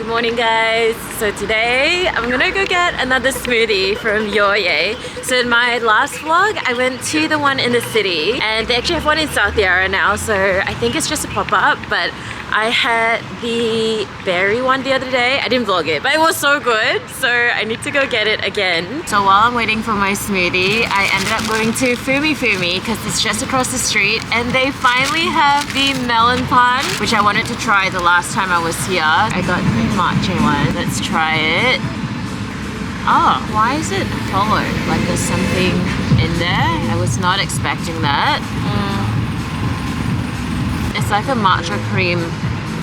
Good morning guys. So today I'm gonna go get another smoothie from Yoye. So in my last vlog I went to the one in the city and they actually have one in South Yarra now, so I think it's just a pop-up, but I had the berry one the other day. I didn't vlog it, but it was so good, so I need to go get it again. So while I'm waiting for my smoothie, I ended up going to Fumi because it's just across the street and they finally have the melon pan, which I wanted to try the last time I was here. I got the matcha one. Let's try it. Oh, why is it hollow? Like there's something in there? I was not expecting that. It's like a matcha cream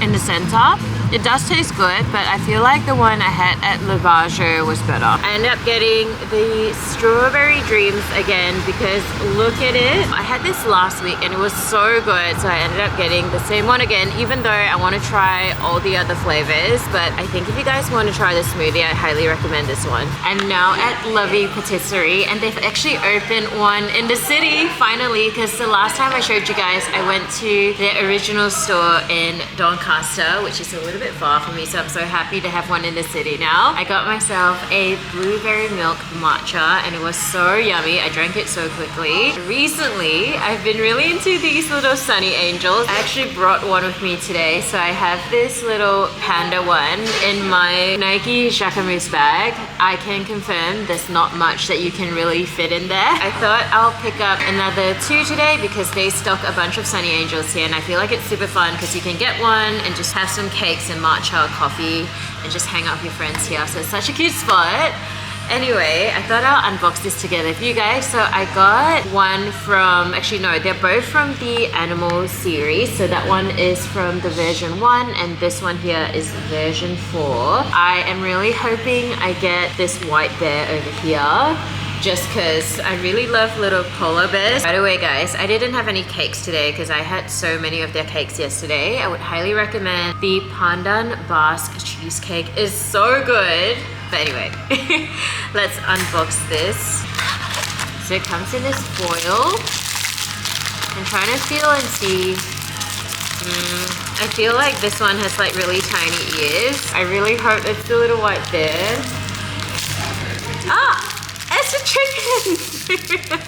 in the center. It does taste good, but I feel like the one I had at Lavaggio was better. I ended up getting the strawberry dreams again because look at it. I had this last week and it was so good, so I ended up getting the same one again, even though I want to try all the other flavors. But I think if you guys want to try the smoothie, I highly recommend this one. I'm now at Lovey Patisserie and they've actually opened one in the city finally, because the last time I showed you guys I went to their original store in Doncaster, which is a little bit far for me, so I'm so happy to have one in the city now. I got myself a blueberry milk matcha and it was so yummy. I drank it so quickly. Recently I've been really into these little Sonny angels. I actually brought one with me today, so I have this little panda one in my Nike Jacquemus bag. I can confirm there's not much that you can really fit in there. I thought I'll pick up another two today because they stock a bunch of Sonny angels here and I feel like it's super fun because you can get one and just have some cakes and matcha or coffee and just hang out with your friends here. So it's such a cute spot. Anyway, I thought I'll unbox this together for you guys. So I got one from, actually no, they're both from the animal series. So that one is from the version 1 and this one here is version 4. I am really hoping I get this white bear over here, just because I really love little polar bears. By the way guys, I didn't have any cakes today because I had so many of their cakes yesterday. I would highly recommend the Pandan Basque cheesecake. It's so good. But anyway, let's unbox this. So it comes in this foil. I'm trying to feel and see. I feel like this one has like really tiny ears. I really hope it's the little white bear. Ah! It's a chicken!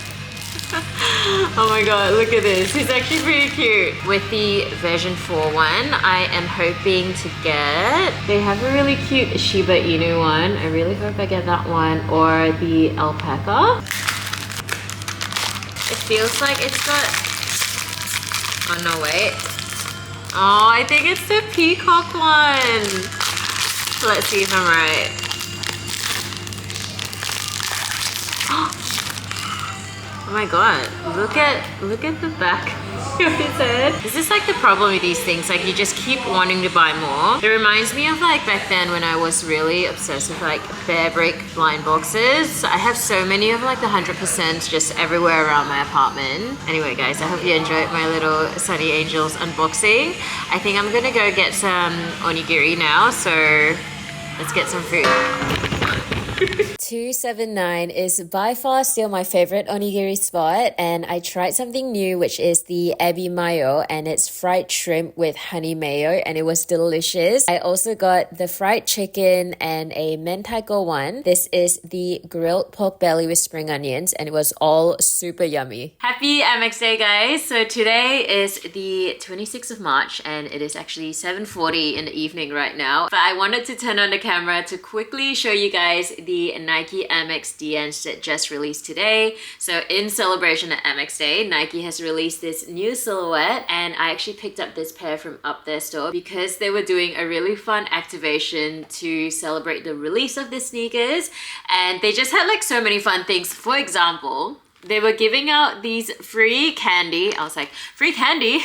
Oh my god, look at this. He's actually pretty cute. With the version 4 one, I am hoping to get... They have a really cute Shiba Inu one. I really hope I get that one or the alpaca. It feels like it's got... Oh no, wait. Oh, I think it's the peacock one. Let's see if I'm right. Oh my god, look at the back of his head. This is like the problem with these things, like you just keep wanting to buy more. It reminds me of like back then when I was really obsessed with like bear brick blind boxes. I have so many of like the 100% just everywhere around my apartment. Anyway guys, I hope you enjoyed my little Sonny Angels unboxing. I think I'm gonna go get some onigiri now, so let's get some food. 279 is by far still my favorite onigiri spot, and I tried something new, which is the ebi mayo, and it's fried shrimp with honey mayo, and it was delicious. I also got the fried chicken and a mentaiko one. This is the grilled pork belly with spring onions, and it was all super yummy. Happy MX Day guys! So today is the 26th of March and it is actually 7:40 in the evening right now, but I wanted to turn on the camera to quickly show you guys the Nike MX DNs that just released today. So in celebration at MX Day, Nike has released this new silhouette, and I actually picked up this pair from up their store because they were doing a really fun activation to celebrate the release of the sneakers, and they just had like so many fun things. For example, they were giving out these free candy. I was like, free candy?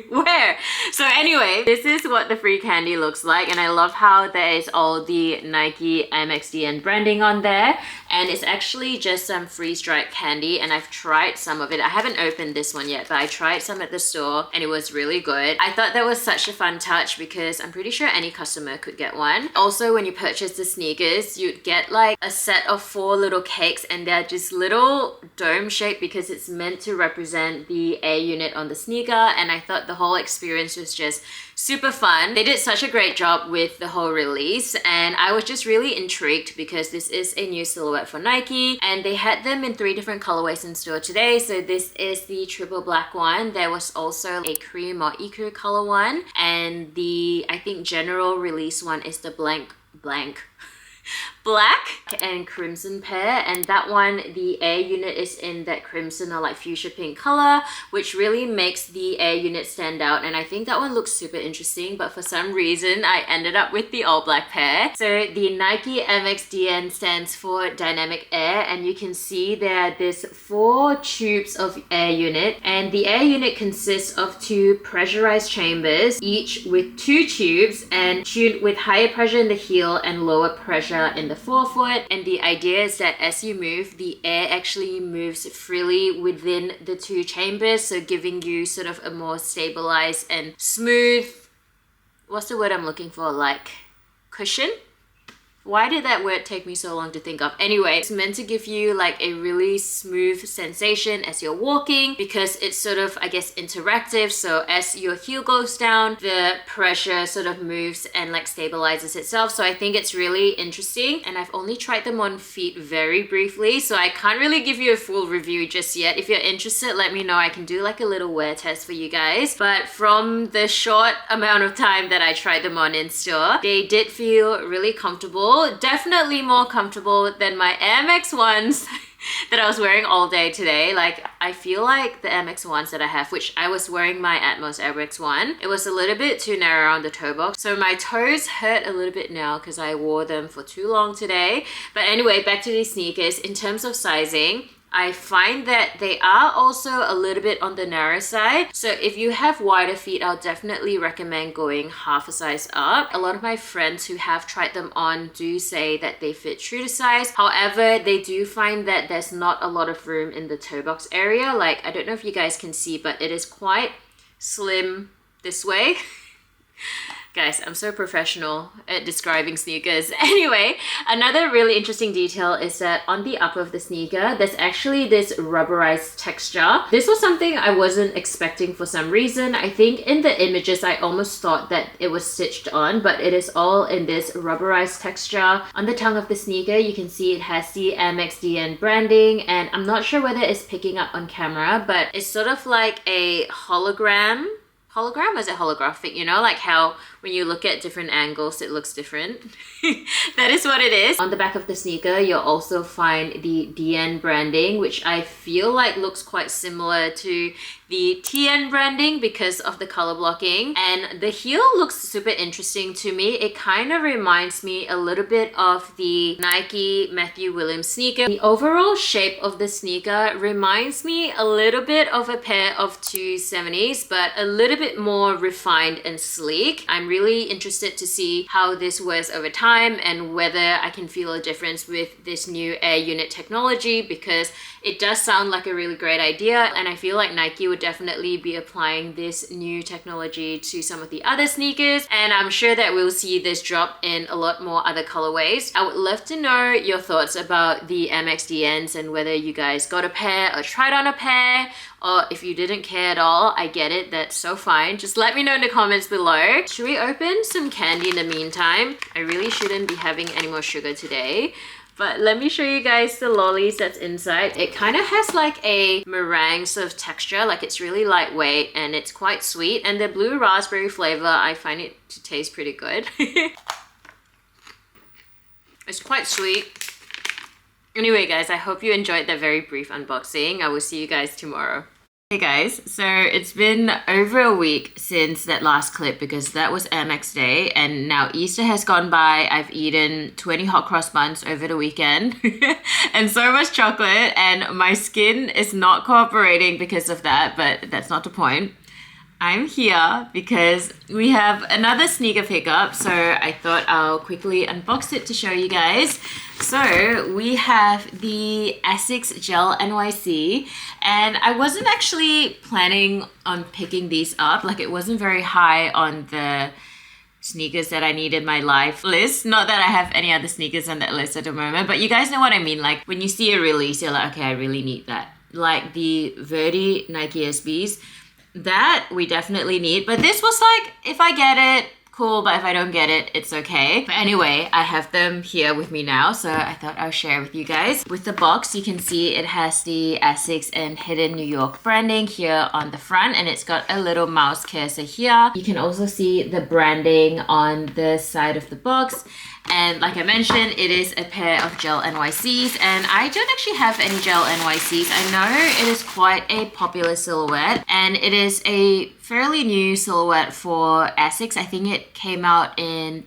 Where? So anyway, this is what the free candy looks like, and I love how there is all the Nike MXDN branding on there, and it's actually just some freeze-dried candy, and I've tried some of it. I haven't opened this one yet, but I tried some at the store and it was really good. I thought that was such a fun touch because I'm pretty sure any customer could get one. Also, when you purchase the sneakers, you'd get like a set of 4 little cakes, and they're just little dough dome shape because it's meant to represent the air unit on the sneaker, and I thought the whole experience was just super fun. They did such a great job with the whole release, and I was just really intrigued because this is a new silhouette for Nike, and they had them in 3 different colorways in store today. So this is the triple black one. There was also a cream or eco color one, and the I think general release one is the black and crimson pair, and that one, the air unit is in that crimson or like fuchsia pink color, which really makes the air unit stand out, and I think that one looks super interesting. But for some reason I ended up with the all black pair. So the Nike MXDN stands for dynamic air, and you can see there are these 4 tubes of air unit, and the air unit consists of 2 pressurized chambers, each with 2 tubes and tuned with higher pressure in the heel and lower pressure in the forefoot. And the idea is that as you move, the air actually moves freely within the 2 chambers, so giving you sort of a more stabilized and smooth, what's the word I'm looking for, like cushion? Why did that word take me so long to think of? Anyway, it's meant to give you like a really smooth sensation as you're walking because it's sort of, I guess, interactive. So as your heel goes down, the pressure sort of moves and like stabilizes itself. So I think it's really interesting, and I've only tried them on feet very briefly, so I can't really give you a full review just yet. If you're interested, let me know. I can do like a little wear test for you guys. But from the short amount of time that I tried them on in store, they did feel really comfortable. Definitely more comfortable than my Air Max ones that I was wearing all day today. Like, I feel like the Air Max ones that I have, which I was wearing my Atmos Air Max one, it was a little bit too narrow on the toe box, so my toes hurt a little bit now because I wore them for too long today. But anyway, back to these sneakers. In terms of sizing, I find that they are also a little bit on the narrow side. So if you have wider feet, I'll definitely recommend going half a size up. A lot of my friends who have tried them on do say that they fit true to size. However, they do find that there's not a lot of room in the toe box area. Like, I don't know if you guys can see, but it is quite slim this way. Guys, I'm so professional at describing sneakers. Anyway, another really interesting detail is that on the upper of the sneaker, there's actually this rubberized texture. This was something I wasn't expecting for some reason. I think in the images, I almost thought that it was stitched on, but it is all in this rubberized texture. On the tongue of the sneaker, you can see it has the MXDN branding, and I'm not sure whether it's picking up on camera, but it's sort of like a hologram, or is it holographic? You know, like how when you look at different angles, it looks different. That is what it is. On the back of the sneaker, you'll also find the DN branding, which I feel like looks quite similar to the TN branding because of the color blocking. And the heel looks super interesting to me. It kind of reminds me a little bit of the Nike Matthew Williams sneaker. The overall shape of the sneaker reminds me a little bit of a pair of 270s, but a little bit more refined and sleek. I'm really interested to see how this wears over time and whether I can feel a difference with this new air unit technology, because it does sound like a really great idea, and I feel like Nike would definitely be applying this new technology to some of the other sneakers, and I'm sure that we'll see this drop in a lot more other colorways. I would love to know your thoughts about the MXDNs and whether you guys got a pair or tried on a pair, or if you didn't care at all, I get it, that's so fine. Just let me know in the comments below. Should we open some candy in the meantime? I really shouldn't be having any more sugar today, but let me show you guys the lollies that's inside. It kind of has like a meringue sort of texture, like it's really lightweight and it's quite sweet. And the blue raspberry flavor, I find it to taste pretty good. It's quite sweet. Anyway guys, I hope you enjoyed that very brief unboxing. I will see you guys tomorrow. Hey guys, so it's been over a week since that last clip because that was Air Max Day, and now Easter has gone by. I've eaten 20 hot cross buns over the weekend and so much chocolate, and my skin is not cooperating because of that, but that's not the point. I'm here because we have another sneaker pickup, so I thought I'll quickly unbox it to show you guys. So we have the ASICS Gel-NYC, and I wasn't actually planning on picking these up. Like, it wasn't very high on the sneakers that I need in my life list. Not that I have any other sneakers on that list at the moment, but you guys know what I mean. Like, when you see a release, you're like, okay, I really need that. like the Verdi Nike SBs, that we definitely need. But this was like, if I get it, cool, but if I don't get it, it's okay. But anyway, I have them here with me now, so I thought I'll share with you guys. With the box, you can see it has the ASICS and Hidden New York branding here on the front, and it's got a little mouse cursor here. You can also see the branding on the side of the box. And like I mentioned, it is a pair of Gel-NYCs, and I don't actually have any Gel-NYCs. I know it is quite a popular silhouette, and it is a fairly new silhouette for ASICS. I think it came out in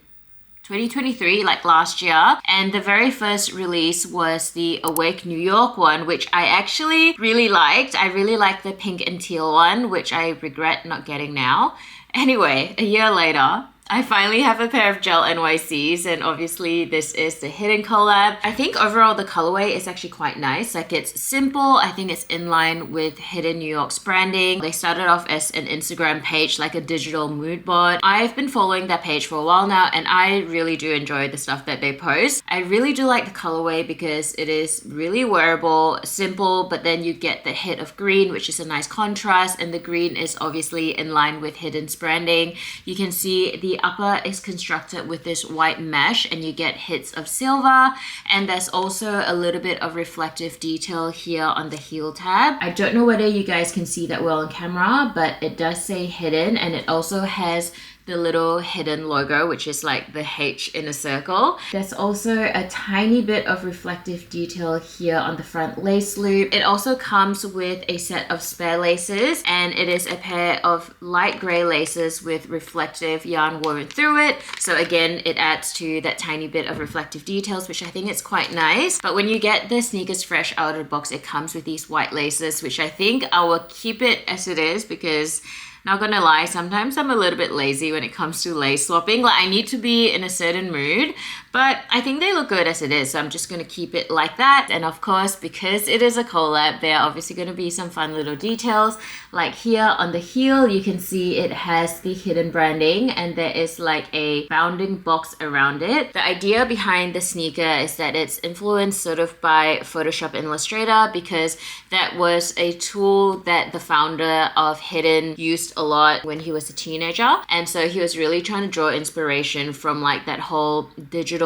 2023, like last year, and the very first release was the Awake New York one, which I actually really liked. I really liked the pink and teal one, which I regret not getting now. Anyway, a year later, I finally have a pair of Gel-NYCs, and obviously this is the Hidden collab. I think overall the colorway is actually quite nice. Like, it's simple. I think it's in line with Hidden New York's branding. They started off as an Instagram page, like a digital mood board. I've been following that page for a while now, and I really do enjoy the stuff that they post. I really do like the colorway because it is really wearable, simple, but then you get the hit of green, which is a nice contrast, and the green is obviously in line with Hidden's branding. You can see the upper is constructed with this white mesh, and you get hits of silver, and there's also a little bit of reflective detail here on the heel tab. I don't know whether you guys can see that well on camera, but it does say Hidden, and it also has the little Hidden logo, which is like the H in a circle. There's also a tiny bit of reflective detail here on the front lace loop. It also comes with a set of spare laces, and it is a pair of light gray laces with reflective yarn woven through it. So again, it adds to that tiny bit of reflective details, which I think is quite nice. But when you get the sneakers fresh out of the box, it comes with these white laces, which I think I will keep it as it is because, not gonna lie, sometimes I'm a little bit lazy when it comes to lace swapping. Like, I need to be in a certain mood, but I think they look good as it is, so I'm just gonna keep it like that. And of course, because it is a collab, there are obviously gonna be some fun little details. Like here on the heel, you can see it has the Hidden branding, and there is like a bounding box around it. The idea behind the sneaker is that it's influenced sort of by Photoshop and Illustrator, because that was a tool that the founder of Hidden used a lot when he was a teenager, and so he was really trying to draw inspiration from like that whole digital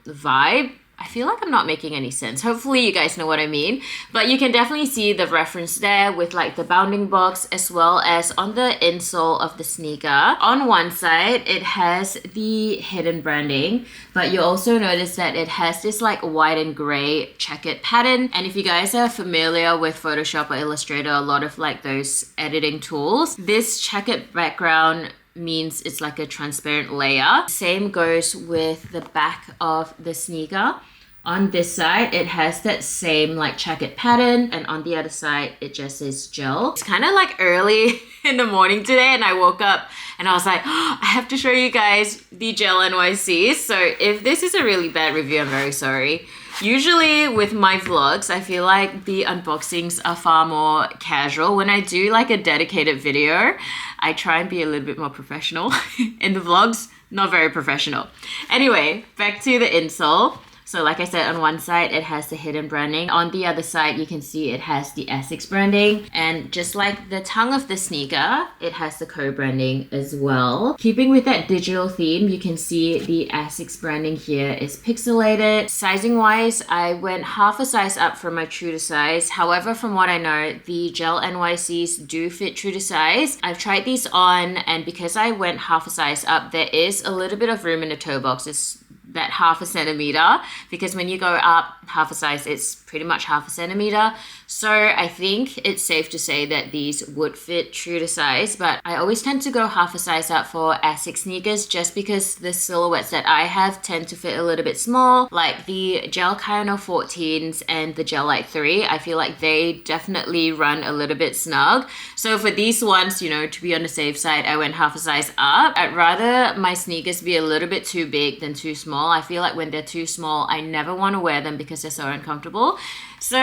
vibe. I feel like I'm not making any sense. Hopefully you guys know what I mean, but you can definitely see the reference there with like the bounding box, as well as on the insole of the sneaker. On one side, it has the Hidden branding, but you also notice that it has this like white and gray checkered pattern. And if you guys are familiar with Photoshop or Illustrator, a lot of like those editing tools, this checkered background means it's like a transparent layer. Same goes with the back of the sneaker. On this side, it has that same like checkered pattern, and on the other side, it just says gel. It's kind of like early in the morning today, and I woke up and I was like, oh, I have to show you guys the Gel-NYCs. So if this is a really bad review, I'm very sorry. Usually with my vlogs, I feel like the unboxings are far more casual. When I do like a dedicated video, I try and be a little bit more professional. In the vlogs, not very professional. Anyway, back to the insole. So like I said, on one side, it has the Hidden branding. On the other side, you can see it has the ASICS branding. And just like the tongue of the sneaker, it has the co-branding as well. Keeping with that digital theme, you can see the ASICS branding here is pixelated. Sizing-wise, I went half a size up from my true to size. However, from what I know, the Gel-NYCs do fit true to size. I've tried these on, and because I went half a size up, there is a little bit of room in the toe box. It's that half a centimeter, because when you go up half a size, it's pretty much half a centimeter. So I think it's safe to say that these would fit true to size, but I always tend to go half a size up for ASICS sneakers just because the silhouettes that I have tend to fit a little bit small, like the Gel Kayano 14s and the Gel Light 3. I feel like they definitely run a little bit snug. So for these ones, you know, to be on the safe side, I went half a size up. I'd rather my sneakers be a little bit too big than too small. I feel like when they're too small, I never want to wear them because they're so uncomfortable. So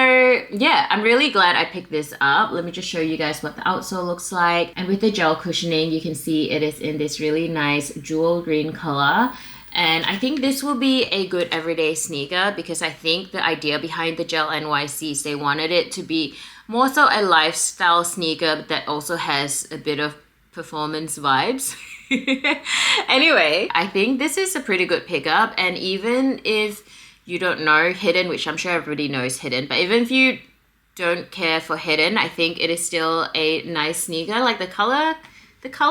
yeah, I'm really glad I picked this up. Let me just show you guys what the outsole looks like. And with the gel cushioning, you can see it is in this really nice jewel green color. And I think this will be a good everyday sneaker because I think the idea behind the Gel-NYCs, they wanted it to be more so a lifestyle sneaker that also has a bit of performance vibes. Anyway, I think this is a pretty good pickup, and even if you don't know Hidden, which I'm sure everybody knows Hidden, but even if you don't care for Hidden, I think it is still a nice sneaker. Like the color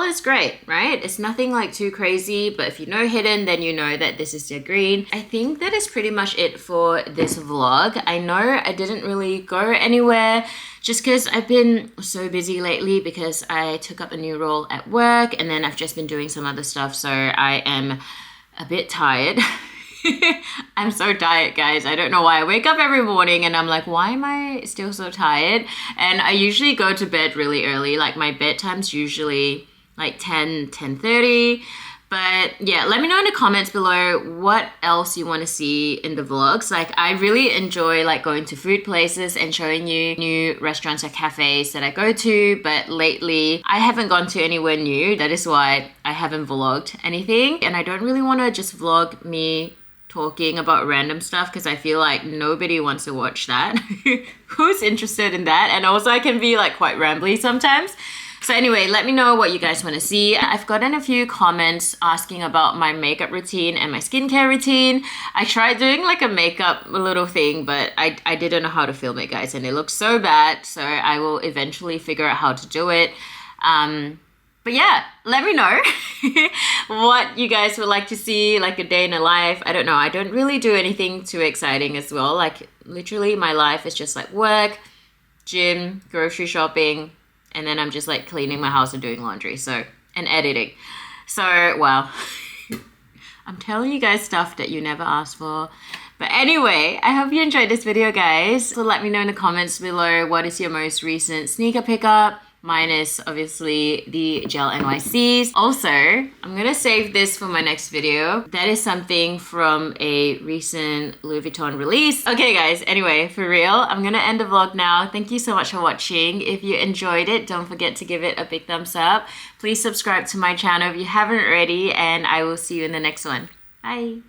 is great, right? It's nothing like too crazy, but if you know Hidden, then you know that this is their green. I think that is pretty much it for this vlog. I know I didn't really go anywhere just because I've been so busy lately because I took up a new role at work, and then I've just been doing some other stuff, so I am a bit tired. I'm so tired, guys. I don't know why. I wake up every morning and I'm like, why am I still so tired? And I usually go to bed really early. Like my bedtime's usually like 10:30. But yeah, let me know in the comments below what else you want to see in the vlogs. Like I really enjoy like going to food places and showing you new restaurants or cafes that I go to. But lately I haven't gone to anywhere new. That is why I haven't vlogged anything. And I don't really want to just vlog me talking about random stuff because I feel like nobody wants to watch that. Who's interested in that? And also I can be like quite rambly sometimes. So anyway, let me know what you guys want to see. I've gotten a few comments asking about my makeup routine and my skincare routine. I tried doing like a makeup little thing, but I didn't know how to film it, guys, and it looks so bad. So I will eventually figure out how to do it. But yeah, let me know what you guys would like to see, like a day in a life. I don't know. I don't really do anything too exciting as well. Like literally my life is just like work, gym, grocery shopping, and then I'm just like cleaning my house and doing laundry. So, and editing. So, wow. I'm telling you guys stuff that you never asked for. But anyway, I hope you enjoyed this video, guys. So let me know in the comments below, what is your most recent sneaker pickup? Mine is obviously the Gel-NYCs. Also, I'm gonna save this for my next video. That is something from a recent Louis Vuitton release. Okay guys, anyway, for real, I'm gonna end the vlog now. Thank you so much for watching. If you enjoyed it, don't forget to give it a big thumbs up. Please subscribe to my channel if you haven't already, and I will see you in the next one. Bye.